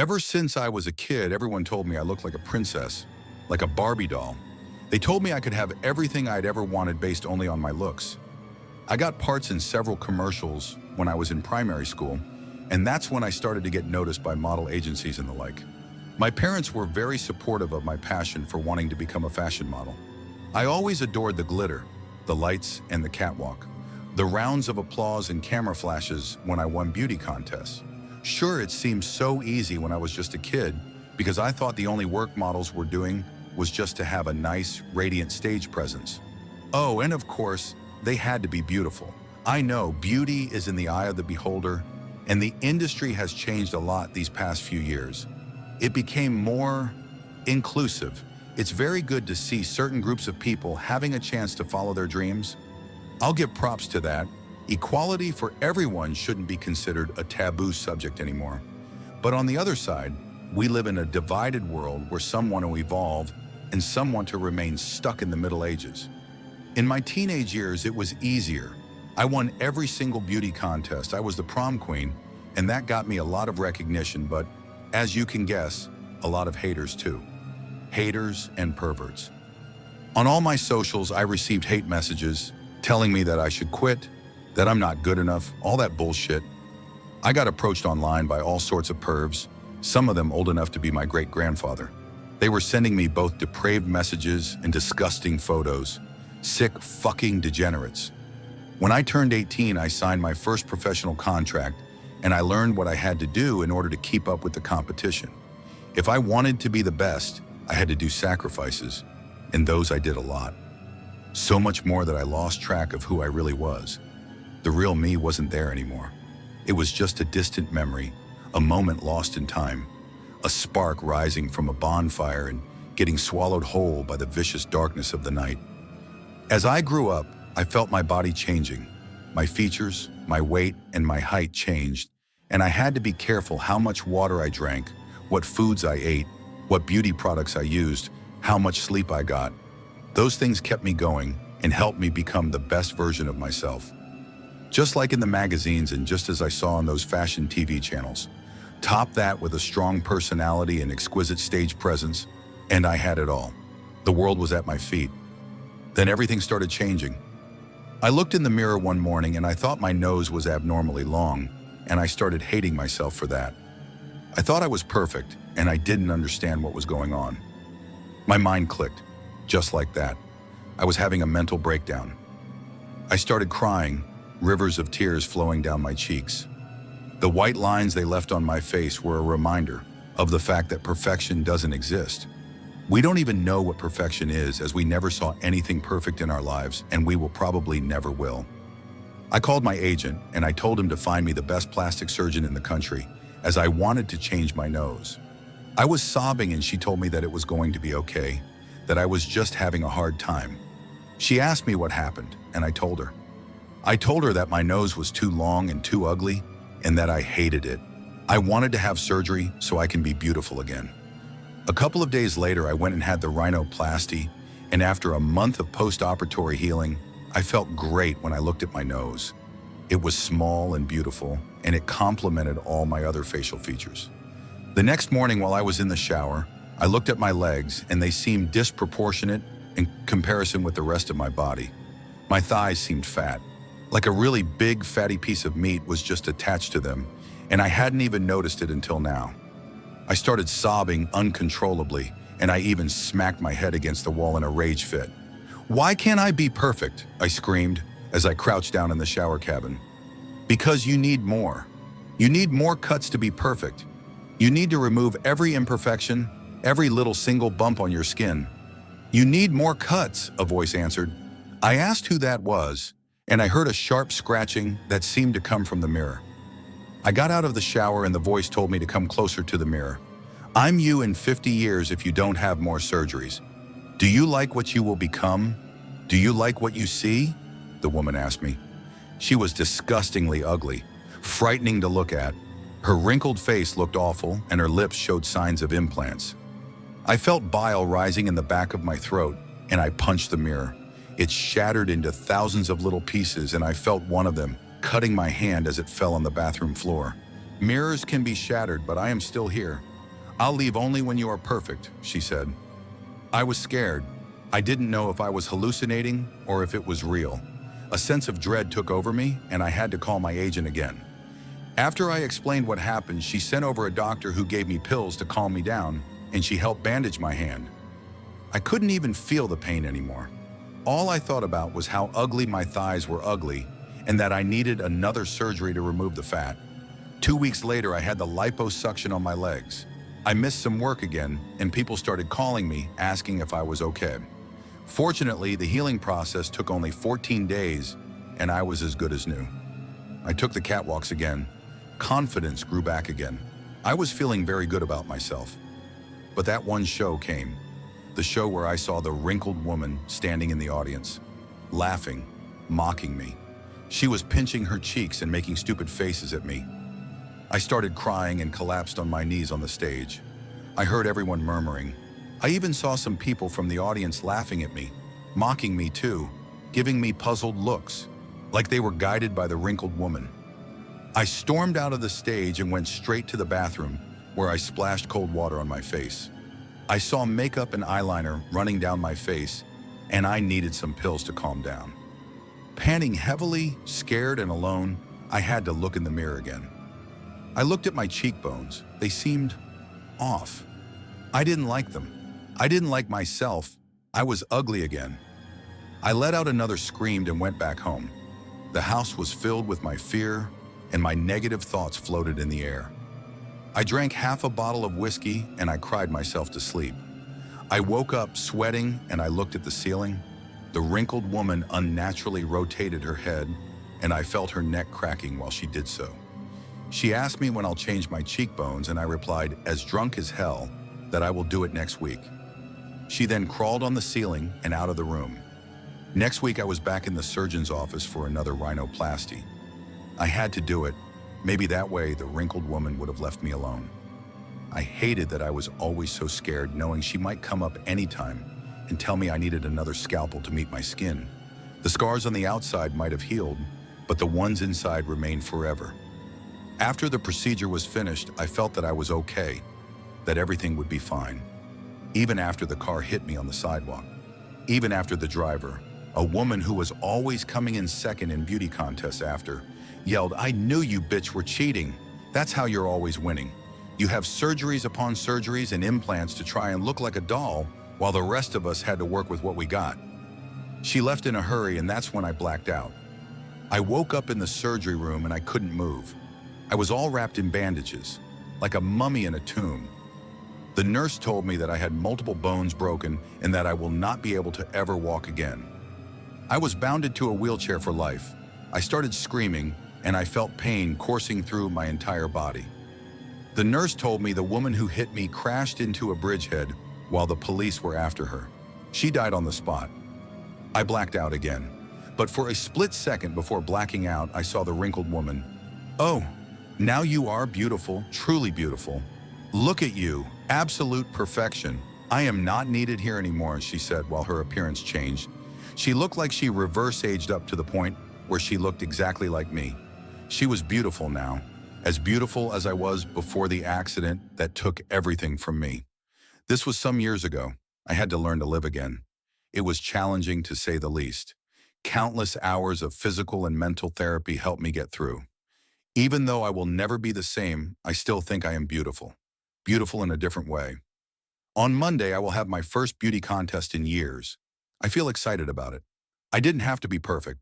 Ever since I was a kid, everyone told me I looked like a princess, like a Barbie doll. They told me I could have everything I'd ever wanted based only on my looks. I got parts in several commercials when I was in primary school, and that's when I started to get noticed by model agencies and the like. My parents were very supportive of my passion for wanting to become a fashion model. I always adored the glitter, the lights, and the catwalk, the rounds of applause and camera flashes when I won beauty contests. Sure, it seemed so easy when I was just a kid because I thought the only work models were doing was just to have a nice, radiant stage presence. Oh, and of course, they had to be beautiful. I know beauty is in the eye of the beholder, and the industry has changed a lot these past few years. It became more inclusive. It's very good to see certain groups of people having a chance to follow their dreams. I'll give props to that. Equality for everyone shouldn't be considered a taboo subject anymore. But on the other side, we live in a divided world where some want to evolve and some want to remain stuck in the Middle Ages. In my teenage years, it was easier. I won every single beauty contest. I was the prom queen, and that got me a lot of recognition, but as you can guess, a lot of haters too. Haters and perverts. On all my socials, I received hate messages telling me that I should quit, that I'm not good enough, all that bullshit. I got approached online by all sorts of pervs, some of them old enough to be my great-grandfather. They were sending me both depraved messages and disgusting photos. Sick fucking degenerates. When I turned 18, I signed my first professional contract, and I learned what I had to do in order to keep up with the competition. If I wanted to be the best, I had to do sacrifices, and those I did a lot. So much more that I lost track of who I really was. The real me wasn't there anymore. It was just a distant memory, a moment lost in time, a spark rising from a bonfire and getting swallowed whole by the vicious darkness of the night. As I grew up, I felt my body changing. My features, my weight, and my height changed, and I had to be careful how much water I drank, what foods I ate, what beauty products I used, how much sleep I got. Those things kept me going and helped me become the best version of myself. Just like in the magazines and just as I saw on those fashion TV channels. Top that with a strong personality and exquisite stage presence, and I had it all. The world was at my feet. Then everything started changing. I looked in the mirror one morning and I thought my nose was abnormally long, and I started hating myself for that. I thought I was perfect, and I didn't understand what was going on. My mind clicked, just like that. I was having a mental breakdown. I started crying, rivers of tears flowing down my cheeks. The white lines they left on my face were a reminder of the fact that perfection doesn't exist. We don't even know what perfection is, as we never saw anything perfect in our lives, and we will probably never will. I called my agent and I told him to find me the best plastic surgeon in the country, as I wanted to change my nose. I was sobbing and she told me that it was going to be okay, that I was just having a hard time. She asked me what happened, and I told her. I told her that my nose was too long and too ugly, and that I hated it. I wanted to have surgery so I can be beautiful again. A couple of days later, I went and had the rhinoplasty, and after a month of post-operatory healing, I felt great when I looked at my nose. It was small and beautiful, and it complemented all my other facial features. The next morning while I was in the shower, I looked at my legs, and they seemed disproportionate in comparison with the rest of my body. My thighs seemed fat, like a really big fatty piece of meat was just attached to them, and I hadn't even noticed it until now. I started sobbing uncontrollably, and I even smacked my head against the wall in a rage fit. "Why can't I be perfect?" I screamed as I crouched down in the shower cabin. "Because you need more. You need more cuts to be perfect. You need to remove every imperfection, every little single bump on your skin. You need more cuts," a voice answered. I asked who that was, and I heard a sharp scratching that seemed to come from the mirror. I got out of the shower and the voice told me to come closer to the mirror. "I'm you in 50 years if you don't have more surgeries. Do you like what you will become? Do you like what you see?" the woman asked me. She was disgustingly ugly, frightening to look at. Her wrinkled face looked awful, and her lips showed signs of implants. I felt bile rising in the back of my throat, and I punched the mirror. It shattered into thousands of little pieces, and I felt one of them cutting my hand as it fell on the bathroom floor. Mirrors can be shattered, but I am still here. "I'll leave only when you are perfect," she said. I was scared. I didn't know if I was hallucinating or if it was real. A sense of dread took over me, and I had to call my agent again. After I explained what happened, she sent over a doctor who gave me pills to calm me down, and she helped bandage my hand. I couldn't even feel the pain anymore. All I thought about was how ugly my thighs were ugly, and that I needed another surgery to remove the fat. 2 weeks later, I had the liposuction on my legs. I missed some work again, and people started calling me, asking if I was okay. Fortunately, the healing process took only 14 days, and I was as good as new. I took the catwalks again. Confidence grew back again. I was feeling very good about myself. But that one show came. The show where I saw the wrinkled woman standing in the audience, laughing, mocking me. She was pinching her cheeks and making stupid faces at me. I started crying and collapsed on my knees on the stage. I heard everyone murmuring. I even saw some people from the audience laughing at me, mocking me too, giving me puzzled looks, like they were guided by the wrinkled woman. I stormed out of the stage and went straight to the bathroom, where I splashed cold water on my face. I saw makeup and eyeliner running down my face, and I needed some pills to calm down. Panting heavily, scared and alone, I had to look in the mirror again. I looked at my cheekbones. They seemed off. I didn't like them. I didn't like myself. I was ugly again. I let out another scream and went back home. The house was filled with my fear, and my negative thoughts floated in the air. I drank half a bottle of whiskey and I cried myself to sleep. I woke up sweating and I looked at the ceiling. The wrinkled woman unnaturally rotated her head, and I felt her neck cracking while she did so. She asked me when I'll change my cheekbones, and I replied, as drunk as hell, that I will do it next week. She then crawled on the ceiling and out of the room. Next week, I was back in the surgeon's office for another rhinoplasty. I had to do it. Maybe that way the wrinkled woman would have left me alone. I hated that I was always so scared, knowing she might come up anytime and tell me I needed another scalpel to meet my skin. The scars on the outside might have healed, but the ones inside remained forever. After the procedure was finished, I felt that I was okay, that everything would be fine. Even after the car hit me on the sidewalk. Even after the driver, a woman who was always coming in second in beauty contests after, yelled, "I knew you bitch were cheating. That's how you're always winning. You have surgeries upon surgeries and implants to try and look like a doll, while the rest of us had to work with what we got." She left in a hurry, and that's when I blacked out. I woke up in the surgery room and I couldn't move. I was all wrapped in bandages, like a mummy in a tomb. The nurse told me that I had multiple bones broken and that I will not be able to ever walk again. I was bounded to a wheelchair for life. I started screaming, and I felt pain coursing through my entire body. The nurse told me the woman who hit me crashed into a bridgehead while the police were after her. She died on the spot. I blacked out again. But for a split second before blacking out, I saw the wrinkled woman. "Oh, now you are beautiful, truly beautiful. Look at you, absolute perfection. I am not needed here anymore," she said while her appearance changed. She looked like she reverse-aged up to the point where she looked exactly like me. She was beautiful now, as beautiful as I was before the accident that took everything from me. This was some years ago. I had to learn to live again. It was challenging, to say the least. Countless hours of physical and mental therapy helped me get through. Even though I will never be the same, I still think I am beautiful. Beautiful in a different way. On Monday, I will have my first beauty contest in years. I feel excited about it. I didn't have to be perfect.